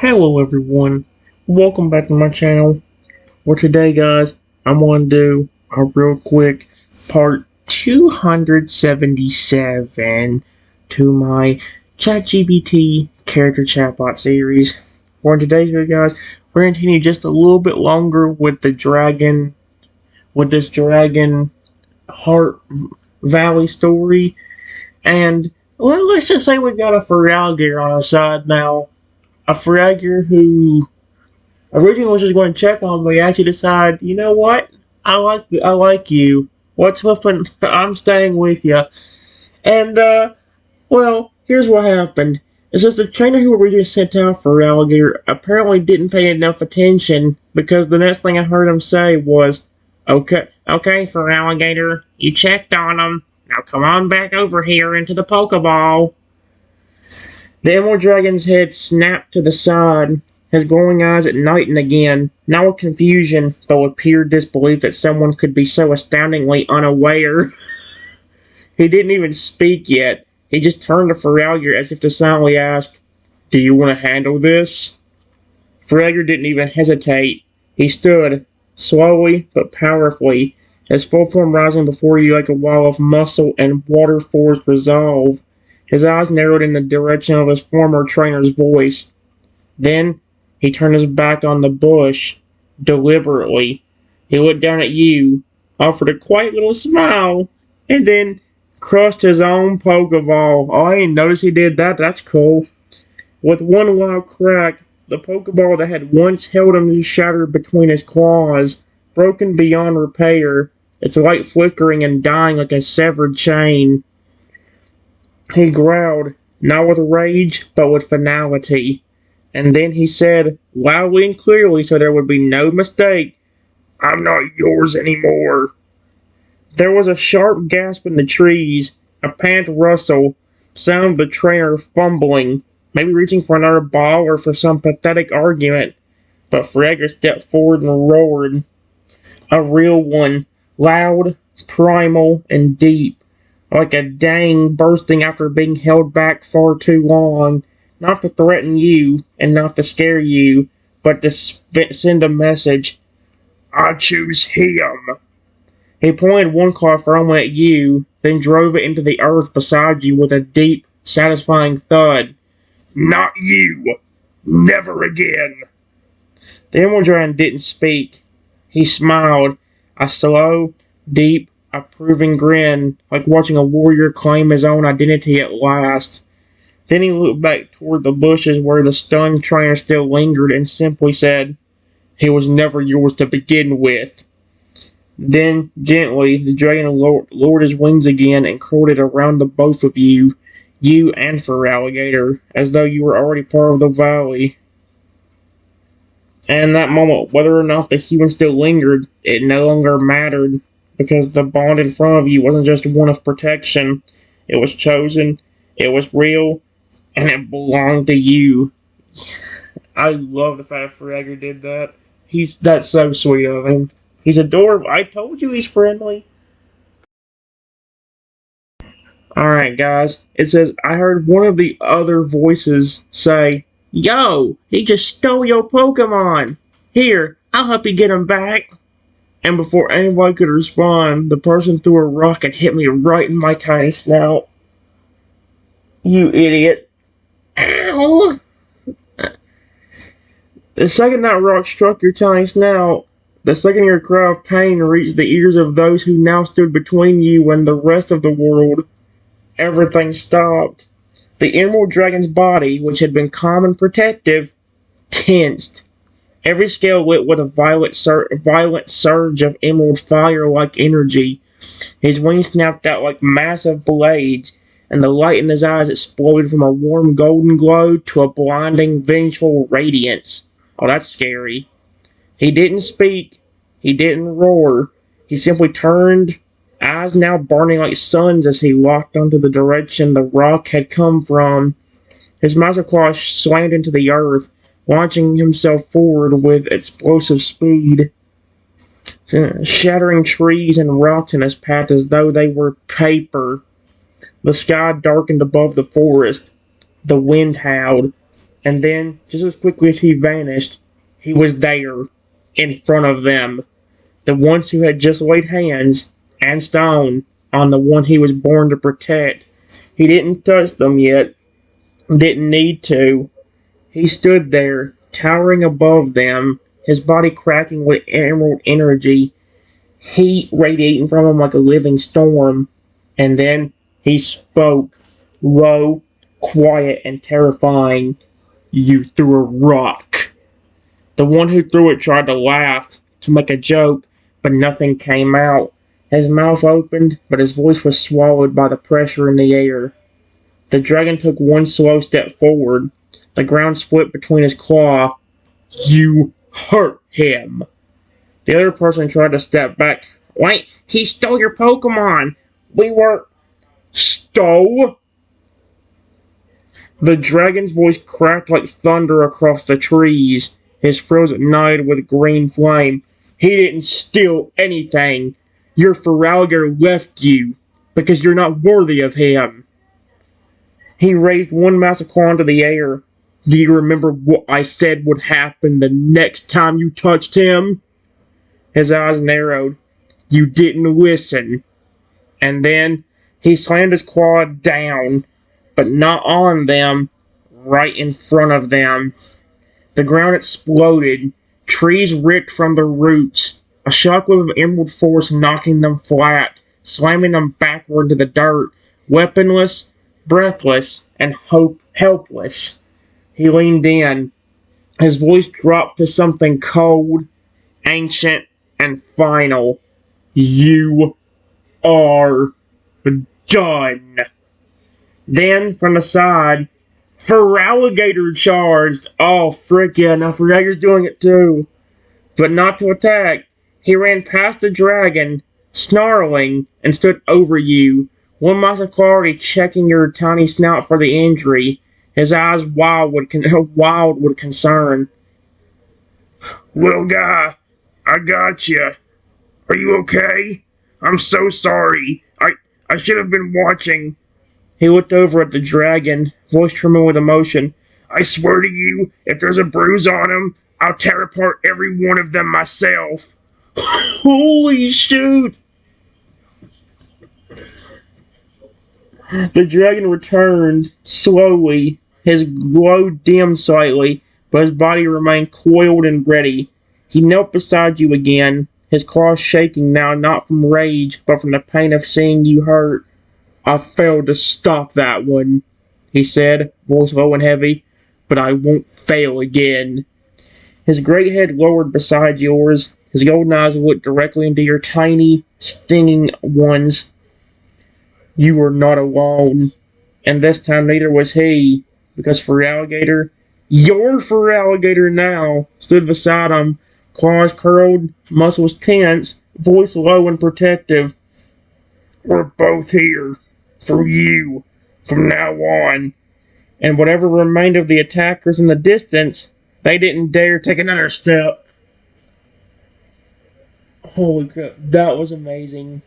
Hello everyone, welcome back to my channel. For today guys, I'm going to do a real quick part 277 to my ChatGPT character chatbot series. For today's video guys, we're going to continue just a little bit longer with this Dragon Heart Valley story. And well, let's just say we got a Feraligatr on our side now. A Feraligatr who originally was just going to check on me, actually decided, you know what? I like you. What's flipping? I'm staying with you. And well, here's what happened. It says the trainer who originally sent out Feraligatr apparently didn't pay enough attention because the next thing I heard him say was, "Okay, Feraligatr, you checked on him. Now come on back over here into the Pokeball." The Emerald Dragon's head snapped to the side, his glowing eyes at night and again, not with confusion, but with pure disbelief that someone could be so astoundingly unaware. He didn't even speak yet. He just turned to Feraligatr as if to silently ask, "Do you want to handle this?" Feraligatr didn't even hesitate. He stood, slowly but powerfully, his full form rising before you like a wall of muscle and water-forced resolve. His eyes narrowed in the direction of his former trainer's voice. Then he turned his back on the bush, deliberately. He looked down at you, offered a quiet little smile, and then crushed his own Pokeball. Oh, I didn't notice he did that. That's cool. With one loud crack, the Pokeball that had once held him shattered between his claws, broken beyond repair, its light flickering and dying like a severed chain. He growled, not with rage, but with finality. And then he said, loudly and clearly so there would be no mistake, "I'm not yours anymore." There was a sharp gasp in the trees, a pant rustle, sound of the trainer fumbling, maybe reaching for another ball or for some pathetic argument. But Feraligatr stepped forward and roared. A real one, loud, primal, and deep, like a dang bursting after being held back far too long. Not to threaten you, and not to scare you, but to send a message. "I choose him." He pointed one claw firmly at you, then drove it into the earth beside you with a deep, satisfying thud. "Not you! Never again!" The Emerald Dragon didn't speak. He smiled, a slow, deep, approving grin, like watching a warrior claim his own identity at last. Then he looked back toward the bushes where the stunned trainer still lingered and simply said, "He was never yours to begin with." Then, gently, the dragon lowered his wings again and curled it around the both of you and Feraligatr, as though you were already part of the valley. And in that moment, whether or not the human still lingered, it no longer mattered, because the bond in front of you wasn't just one of protection. It was chosen, it was real, and it belonged to you. I love the fact Feraligatr did that. That's so sweet of him. He's adorable. I told you he's friendly. Alright guys, it says, I heard one of the other voices say, "Yo, he just stole your Pokemon. Here, I'll help you get him back." And before anybody could respond, the person threw a rock and hit me right in my tiny snout. You idiot. Ow! The second that rock struck your tiny snout, the second your cry of pain reached the ears of those who now stood between you and the rest of the world, everything stopped. The Emerald Dragon's body, which had been calm and protective, tensed. Every scale lit with a violent surge of emerald fire-like energy. His wings snapped out like massive blades, and the light in his eyes exploded from a warm golden glow to a blinding, vengeful radiance. Oh, that's scary. He didn't speak. He didn't roar. He simply turned, eyes now burning like suns as he locked onto the direction the rock had come from. His massive claws slammed into the earth, launching himself forward with explosive speed, shattering trees and rocks in his path as though they were paper. The sky darkened above the forest. The wind howled. And then, just as quickly as he vanished, he was there, in front of them. The ones who had just laid hands and stone on the one he was born to protect. He didn't touch them yet, didn't need to. He stood there, towering above them, his body cracking with emerald energy, heat radiating from him like a living storm. And then he spoke, low, quiet, and terrifying. You threw a rock. The one who threw it tried to laugh, to make a joke, but nothing came out. His mouth opened, but his voice was swallowed by the pressure in the air. The dragon took one slow step forward. The ground split between his claw. You hurt him. The other person tried to step back. Wait, he stole your Pokemon. We were... Stole? The dragon's voice cracked like thunder across the trees. His throat ignited with green flame. He didn't steal anything. Your Feraligatr left you because you're not worthy of him. He raised one massive claw into the air. Do you remember what I said would happen the next time you touched him? His eyes narrowed. You didn't listen. And then he slammed his claw down, but not on them, right in front of them. The ground exploded. Trees ripped from their roots. A shockwave of emerald force knocking them flat, slamming them backward to the dirt, weaponless, breathless, and helpless. He leaned in. His voice dropped to something cold, ancient, and final. You are done. Then, from the side, Feraligatr charged. Oh, frick yeah, now Feraligatr's doing it too. But not to attack. He ran past the dragon, snarling, and stood over you. One massive claw already checking your tiny snout for the injury. His eyes wild with concern. Little guy, I got you. Are you okay? I'm so sorry. I should have been watching. He looked over at the dragon, voice trembling with emotion. I swear to you, if there's a bruise on him, I'll tear apart every one of them myself. Holy shoot! The dragon returned, slowly. His glow dimmed slightly, but his body remained coiled and ready. He knelt beside you again, his claws shaking now not from rage, but from the pain of seeing you hurt. I failed to stop that one, he said, voice low and heavy, but I won't fail again. His great head lowered beside yours, his golden eyes looked directly into your tiny, stinging ones. You were not alone, and this time neither was he, because Feraligatr, your Feraligatr now, stood beside him, claws curled, muscles tense, voice low and protective. We're both here. For you. From now on. And whatever remained of the attackers in the distance, they didn't dare take another step. Holy crap, that was amazing.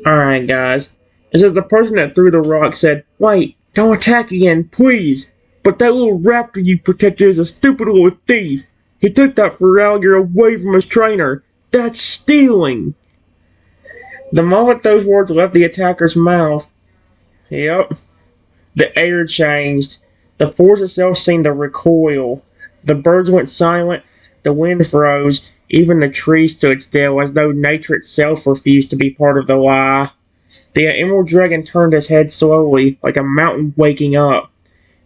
Alright, guys. It says the person that threw the rock said, wait, don't attack again, please. But that little raptor you protected is a stupid little thief. He took that Feraligatr away from his trainer. That's stealing. The moment those words left the attacker's mouth, yep, the air changed. The force itself seemed to recoil. The birds went silent, the wind froze, even the trees stood still as though nature itself refused to be part of the lie. The emerald dragon turned his head slowly, like a mountain waking up.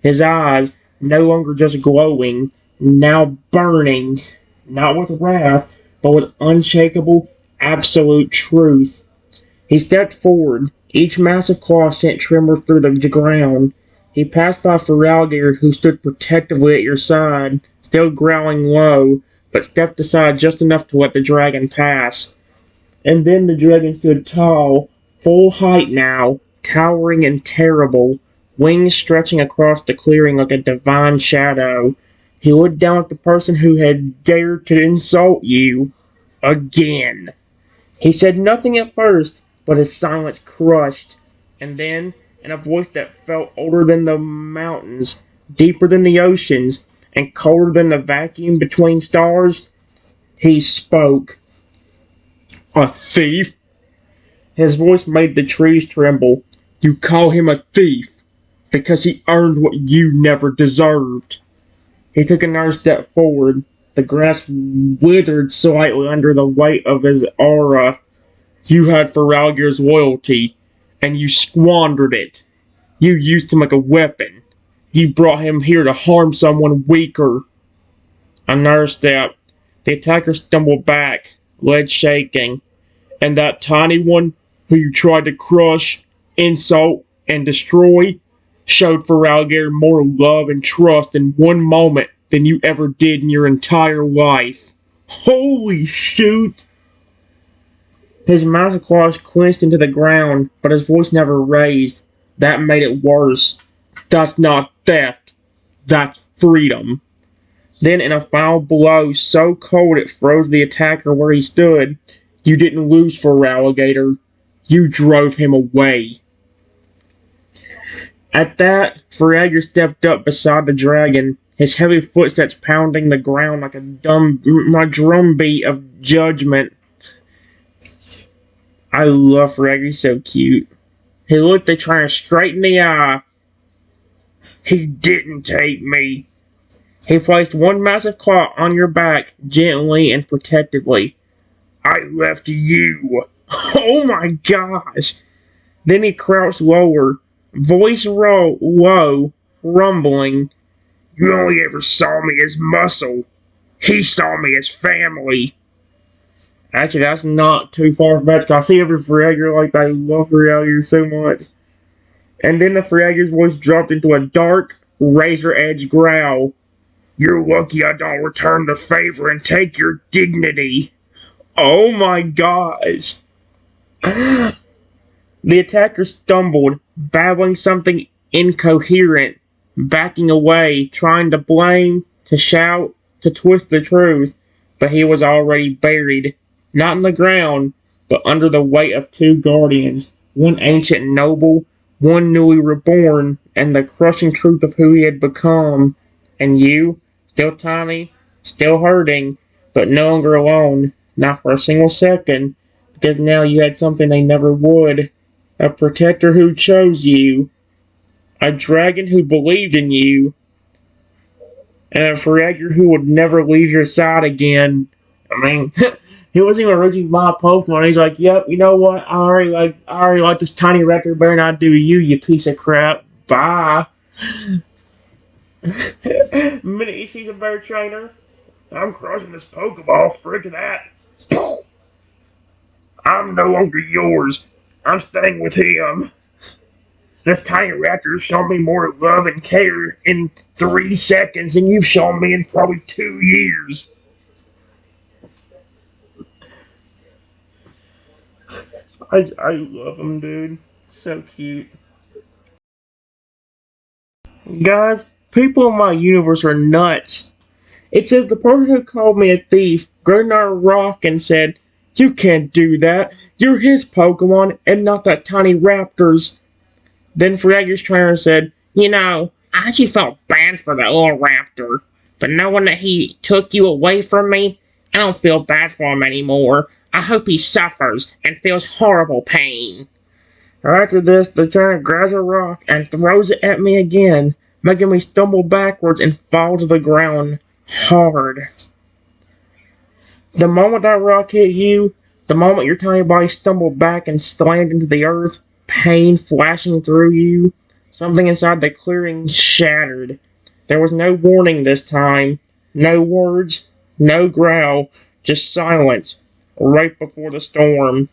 His eyes, no longer just glowing, now burning, not with wrath, but with unshakable, absolute truth. He stepped forward. Each massive claw sent tremor through the ground. He passed by Feraligatr, who stood protectively at your side, still growling low, but stepped aside just enough to let the dragon pass. And then the dragon stood tall, full height now, towering and terrible, wings stretching across the clearing like a divine shadow. He looked down at the person who had dared to insult you. Again. He said nothing at first, but his silence crushed. And then, in a voice that felt older than the mountains, deeper than the oceans, and colder than the vacuum between stars. He spoke. A thief? His voice made the trees tremble. You call him a thief because he earned what you never deserved. He took another step forward. The grass withered slightly under the weight of his aura. You had Feralgir's loyalty, and you squandered it. You used him like a weapon. You brought him here to harm someone weaker. Another step. The attacker stumbled back, legs shaking, and that tiny one who you tried to crush, insult, and destroy showed Feralgir more love and trust in one moment than you ever did in your entire life. Holy shoot! His mouth claws clenched into the ground, but his voice never raised. That made it worse. That's not theft. That's freedom. Then, in a final blow so cold it froze the attacker where he stood, you didn't lose for Alligator. You drove him away. At that, Feralgir stepped up beside the dragon, his heavy footsteps pounding the ground like a drumbeat of judgment. I love Feralgir, he's so cute. He looked the trainer straight in the eye. He didn't take me. He placed one massive claw on your back, gently and protectively. I left you. Oh my gosh. Then he crouched lower, voice low, rumbling. You only ever saw me as muscle. He saw me as family. Actually, that's not too far-fetched. I see every Feralgir like that. I love Feralgir so much. And then the Feralgir's voice dropped into a dark, razor-edged growl. You're lucky I don't return the favor and take your dignity. Oh my gosh. The attacker stumbled, babbling something incoherent, backing away, trying to blame, to shout, to twist the truth, but he was already buried, not in the ground, but under the weight of two guardians, one ancient noble, one newly reborn, and the crushing truth of who he had become. And you, still tiny, still hurting, but no longer alone, not for a single second, because now you had something they never would. A protector who chose you, a dragon who believed in you, and a Feralgir who would never leave your side again. I mean, he wasn't even reaching my Pokemon. He's like, yep, you know what? I already like this tiny raptor better than I do you, you piece of crap. Bye. The minute he sees a bear trainer, I'm crushing this Pokeball. Frick that. I'm no longer yours. I'm staying with him. This tiny raptor's shown me more love and care in 3 seconds than you've shown me in probably 2 years. I love him, dude. So cute. Guys, people in my universe are nuts. It says the person who called me a thief grabbed a rock and said, you can't do that. You're his Pokemon and not that tiny raptor's. Then Feralgir's trainer said, you know, I actually felt bad for that little raptor. But knowing that he took you away from me, I don't feel bad for him anymore. I hope he suffers and feels horrible pain. After this, the trainer grabs a rock and throws it at me again, making me stumble backwards and fall to the ground hard. The moment that rock hit you, the moment your tiny body stumbled back and slammed into the earth, pain flashing through you, something inside the clearing shattered. There was no warning this time, no words, no growl, just silence, right before the storm.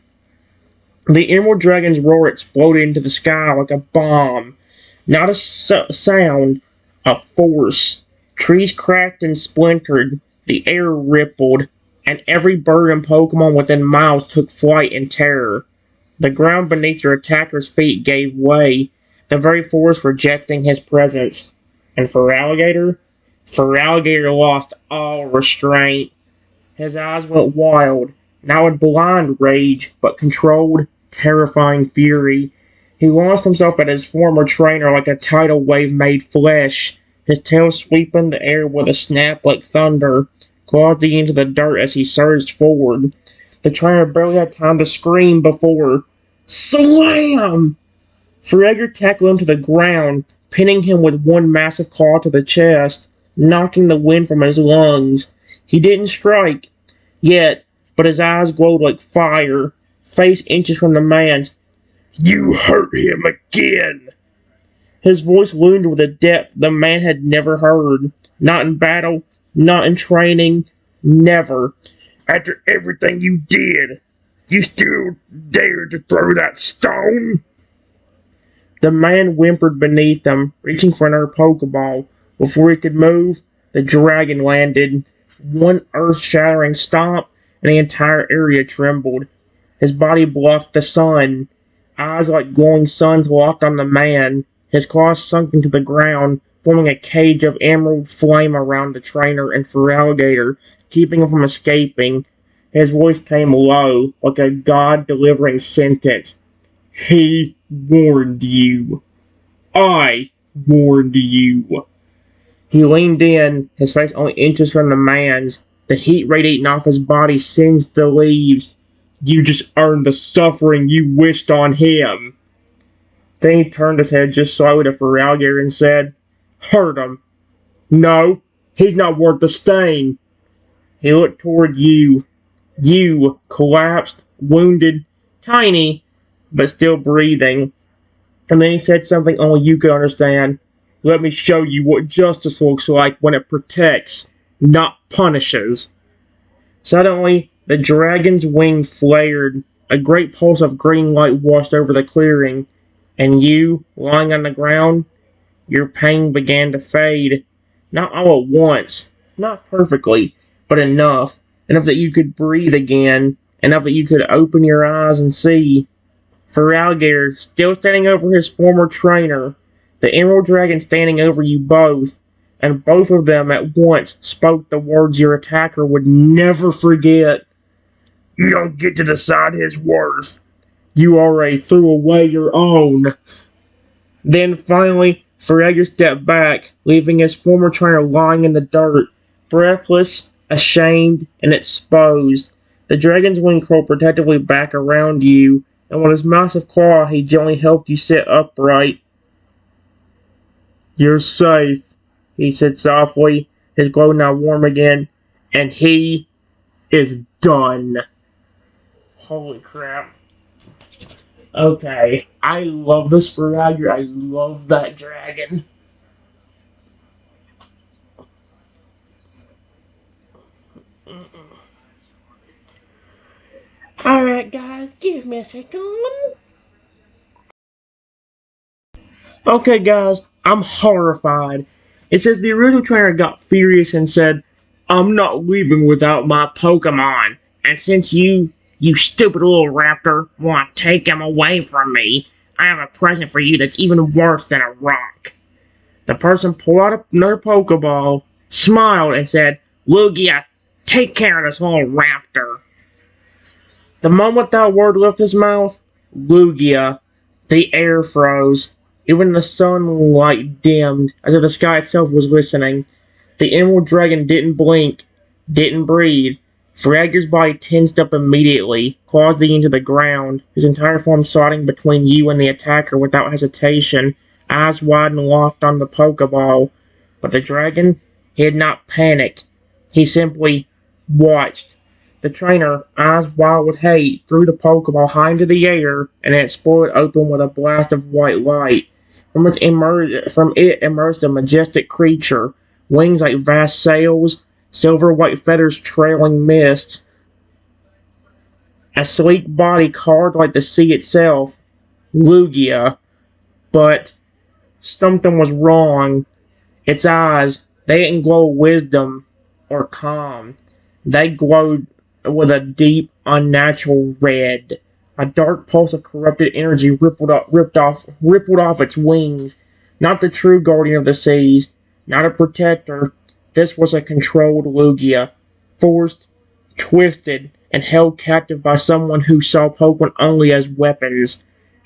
The Emerald Dragon's roar exploded into the sky like a bomb. Not a sound, a force. Trees cracked and splintered, the air rippled, and every bird and Pokemon within miles took flight in terror. The ground beneath your attacker's feet gave way, the very forest rejecting his presence. And Feralgir lost all restraint. His eyes went wild, not with blind rage, but controlled, terrifying fury. He launched himself at his former trainer like a tidal wave made flesh, his tail sweeping the air with a snap like thunder, claws digging into the dirt as he surged forward. The trainer barely had time to scream before SLAM! Frieger tackled him to the ground, pinning him with one massive claw to the chest, knocking the wind from his lungs. He didn't strike yet, but his eyes glowed like fire, face inches from the man's. You hurt him again! His voice loomed with a depth the man had never heard. Not in battle, not in training, never. After everything you did, you still dared to throw that stone? The man whimpered beneath him, reaching for another Pokeball. Before he could move, the dragon landed. One earth-shattering stomp, and the entire area trembled. His body blocked the sun. Eyes like glowing suns locked on the man. His claws sunk into the ground, forming a cage of emerald flame around the trainer and Feraligatr, keeping him from escaping. His voice came low, like a god-delivering sentence. He warned you. I warned you. He leaned in, his face only inches from the man's. The heat radiating off his body singed the leaves. You just earned the suffering you wished on him. Then he turned his head just slightly to Feraligatr and said, Hurt him. No, he's not worth the stain. He looked toward you. You, collapsed, wounded, tiny, but still breathing. And then he said something only you could understand. Let me show you what justice looks like when it protects, not punishes. Suddenly, the dragon's wing flared. A great pulse of green light washed over the clearing. And you, lying on the ground, your pain began to fade. Not all at once, not perfectly, but enough. Enough that you could breathe again. Enough that you could open your eyes and see. Feraligatr, still standing over his former trainer, the Emerald Dragon standing over you both, and both of them at once spoke the words your attacker would never forget. You don't get to decide his worth. You already threw away your own. Then finally, Feraligatr stepped back, leaving his former trainer lying in the dirt, breathless, ashamed, and exposed. The dragon's wing curled protectively back around you, and with his massive claw he gently helped you sit upright. You're safe, he said softly, his glow now warm again, and he is done. Holy crap. Okay, I love this Feraligatr, I love that dragon. Alright guys, give me a second. Okay guys, I'm horrified. It says the original trainer got furious and said, I'm not leaving without my Pokemon. And since you stupid little raptor, want to take him away from me, I have a present for you that's even worse than a rock. The person pulled out another Pokeball, smiled, and said, Lugia, take care of this little raptor. The moment that word left his mouth, Lugia, the air froze. Even the sunlight dimmed, as if the sky itself was listening. The Emerald Dragon didn't blink, didn't breathe. Feraligatr's body tensed up immediately, claws digging into the ground, his entire form sliding between you and the attacker without hesitation, eyes wide and locked on the Pokeball. But the dragon, he had not panicked. He simply watched. The trainer, eyes wild with hate, threw the Pokeball high into the air, and it exploded open with a blast of white light. From it emerged a majestic creature, wings like vast sails, silver white feathers trailing mist, a sleek body carved like the sea itself, Lugia. But something was wrong. Its eyes, they didn't glow wisdom or calm. They glowed with a deep, unnatural red. A dark pulse of corrupted energy rippled off its wings. Not the true guardian of the seas, not a protector. This was a controlled Lugia, forced, twisted, and held captive by someone who saw Pokemon only as weapons.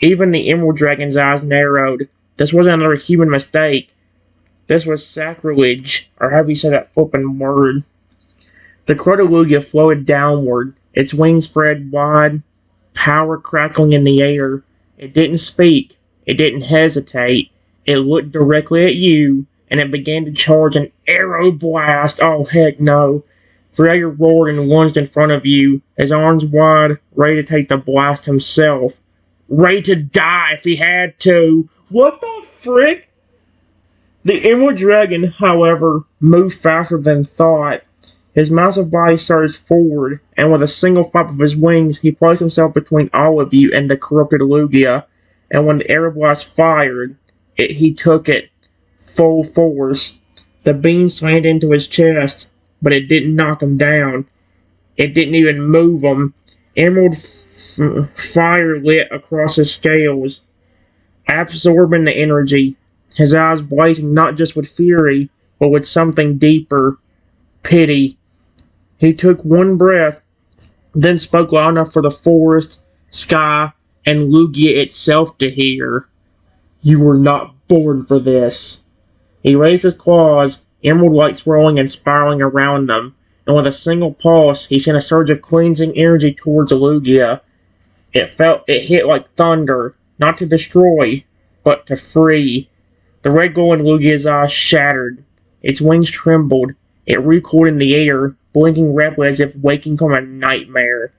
Even the Emerald Dragon's eyes narrowed. This wasn't another human mistake. This was sacrilege, or however you say that flippin' word. The Crotalugia floated downward, its wings spread wide, power crackling in the air. It didn't speak. It didn't hesitate. It looked directly at you, and it began to charge an arrow blast. Oh, heck no. Freyr roared and lunged in front of you, his arms wide, ready to take the blast himself. Ready to die if he had to. What the frick? The Emerald Dragon, however, moved faster than thought. His massive body surged forward, and with a single flap of his wings, he placed himself between all of you and the corrupted Lugia. And when the arrow blast fired, he took it full force. The beam slammed into his chest, but it didn't knock him down. It didn't even move him. Emerald fire lit across his scales, absorbing the energy, his eyes blazing not just with fury, but with something deeper, pity. He took one breath, then spoke loud enough for the forest, sky, and Lugia itself to hear. You were not born for this. He raised his claws, emerald light swirling and spiraling around them, and with a single pulse, he sent a surge of cleansing energy towards Lugia. It hit like thunder, not to destroy, but to free. The red glow in Lugia's eyes shattered. Its wings trembled. It recoiled in the air, blinking rapidly as if waking from a nightmare.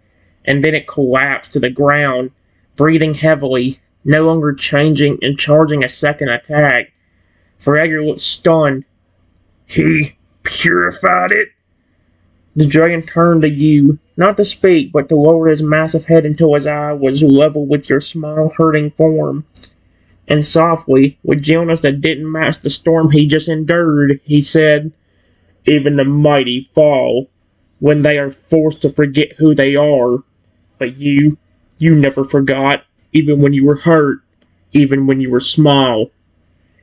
And then it collapsed to the ground, breathing heavily, no longer changing and charging a second attack. Fragger looked stunned. He purified it? The dragon turned to you, not to speak, but to lower his massive head until his eye was level with your small, hurting form. And softly, with gentleness that didn't match the storm he just endured, he said, Even the mighty fall, when they are forced to forget who they are. But you never forgot, even when you were hurt, even when you were small.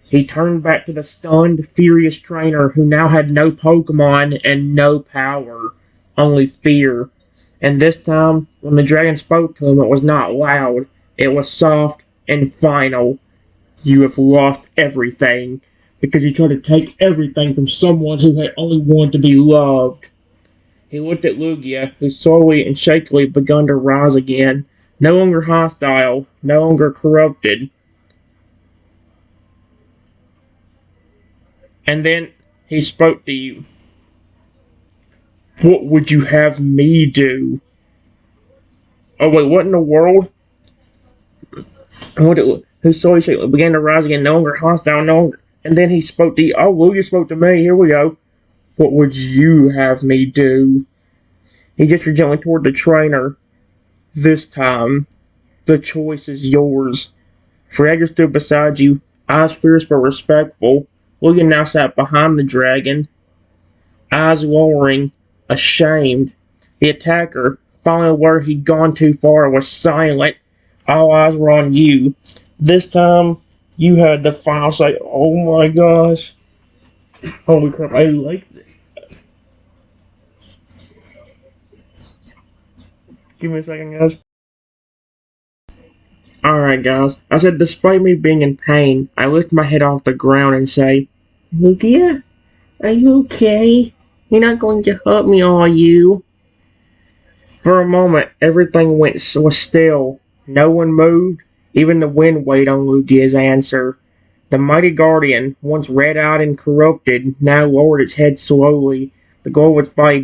He turned back to the stunned, furious trainer who now had no Pokemon and no power, only fear. And this time, when the dragon spoke to him, it was not loud. It was soft and final. You have lost everything, because you tried to take everything from someone who had only wanted to be loved. He looked at Lugia, who slowly and shakily begun to rise again, no longer hostile, no longer corrupted. And then he spoke to you. What would you have me do? Oh wait, what in the world? Who slowly began to rise again, no longer hostile, no longer. And then he spoke to you. Oh, Lugia spoke to me. Here we go. What would you have me do? He gestured gently toward the trainer. This time, the choice is yours. Fragger stood beside you, eyes fierce but respectful. Lugia now sat behind the dragon, eyes lowering, ashamed. The attacker, finally aware he'd gone too far, was silent. All eyes were on you. This time, you had the final say. Oh my gosh. Holy crap, I like this. Give me a second, guys. Alright, guys. I said, despite me being in pain, I lift my head off the ground and say, Lugia, are you okay? You're not going to hurt me, are you? For a moment, everything was still. No one moved. Even the wind waited on Lugia's answer. The mighty guardian, once red-eyed and corrupted, now lowered its head slowly. The glow of its body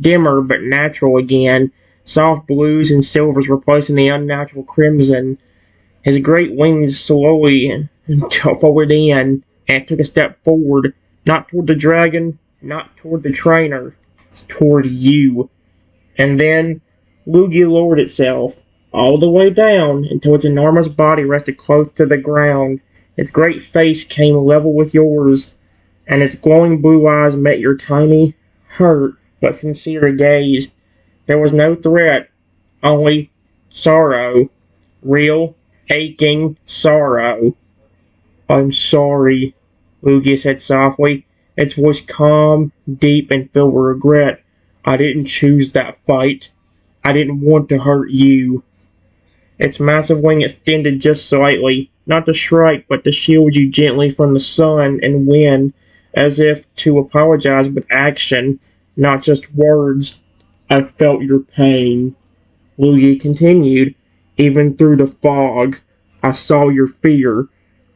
dimmer but natural again. Soft blues and silvers replacing the unnatural crimson. His great wings slowly folded in, and took a step forward, not toward the dragon, not toward the trainer, toward you. And then Lugia lowered itself, all the way down, until its enormous body rested close to the ground. Its great face came level with yours, and its glowing blue eyes met your tiny, hurt, but sincere gaze. There was no threat, only sorrow. Real, aching sorrow. I'm sorry, Lugia said softly, its voice calm, deep, and filled with regret. I didn't choose that fight. I didn't want to hurt you. its massive wing extended just slightly, not to strike, but to shield you gently from the sun and wind, as if to apologize with action, not just words. I felt your pain. Lugia continued. Even through the fog, I saw your fear,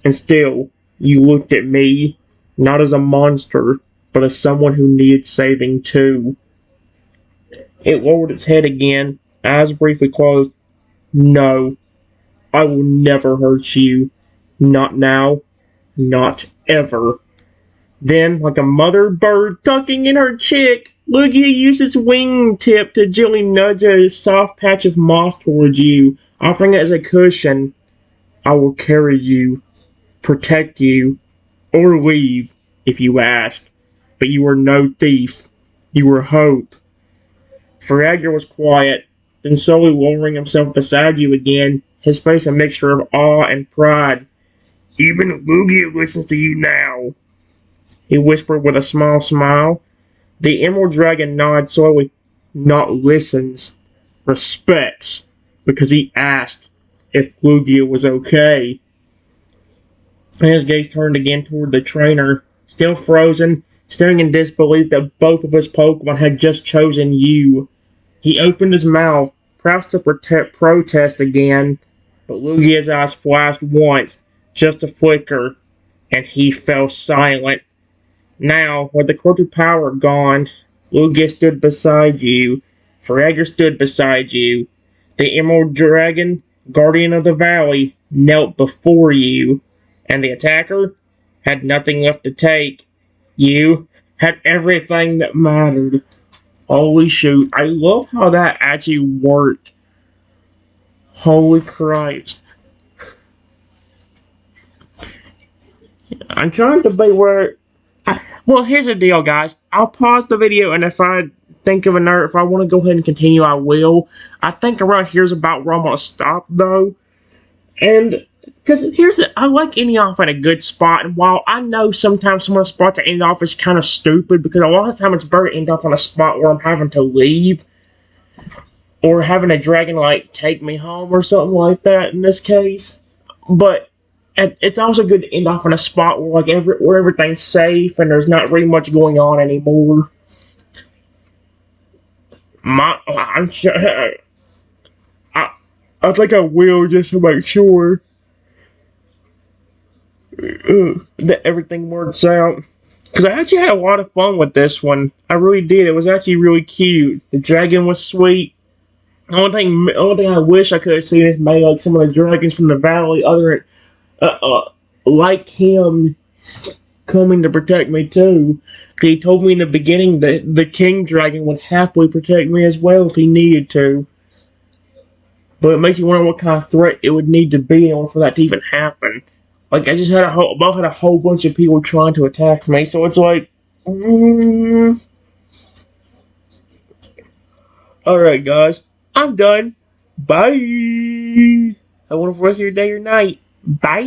and still, you looked at me, not as a monster, but as someone who needed saving too. It lowered its head again, eyes briefly closed. No, I will never hurt you. Not now. Not ever. Then, like a mother bird tucking in her chick, Lugia used its wingtip to gently nudge a soft patch of moss towards you, offering it as a cushion. I will carry you, protect you, or leave, if you ask. But you are no thief. You are hope. Ferrager was quiet, then slowly lowering himself beside you again, his face a mixture of awe and pride. Even Lugia listens to you now, he whispered with a small smile. The Emerald Dragon nodded slowly. Not listens, respects, because he asked if Lugia was okay. And his gaze turned again toward the trainer, still frozen, staring in disbelief that both of his Pokemon had just chosen you. He opened his mouth, perhaps to protest again, but Lugia's eyes flashed once, just a flicker, and he fell silent. Now, with the corrupted power gone, Lugia stood beside you. Ferrager stood beside you. The Emerald Dragon, Guardian of the Valley, knelt before you. And the attacker had nothing left to take. You had everything that mattered. Holy shoot, I love how that actually worked. Holy Christ. I'm trying to debate where... Well, here's the deal, guys. I'll pause the video, and if I think of another... If I want to go ahead and continue, I will. I think around here's about where I'm going to stop, though. And... Because here's it, I like ending off at a good spot, and while I know sometimes some of the spots I end off is kind of stupid, because a lot of the time it's better to end off on a spot where I'm having to leave, or having a dragon, like, take me home or something like that in this case. But it's also good to end off on a spot where, like, where everything's safe and there's not really much going on anymore. I think I will, just to make sure that everything works out. Because I actually had a lot of fun with this one. I really did. It was actually really cute. The dragon was sweet. The only thing I wish I could have seen is maybe like some of the dragons from the valley, other than like him coming to protect me too. He told me in the beginning that the king dragon would happily protect me as well if he needed to. But it makes you wonder what kind of threat it would need to be in order for that to even happen. Like, I just had a whole bunch of people trying to attack me, so it's like, Alright, guys, I'm done. Bye. Have a wonderful rest of your day or night. Bye.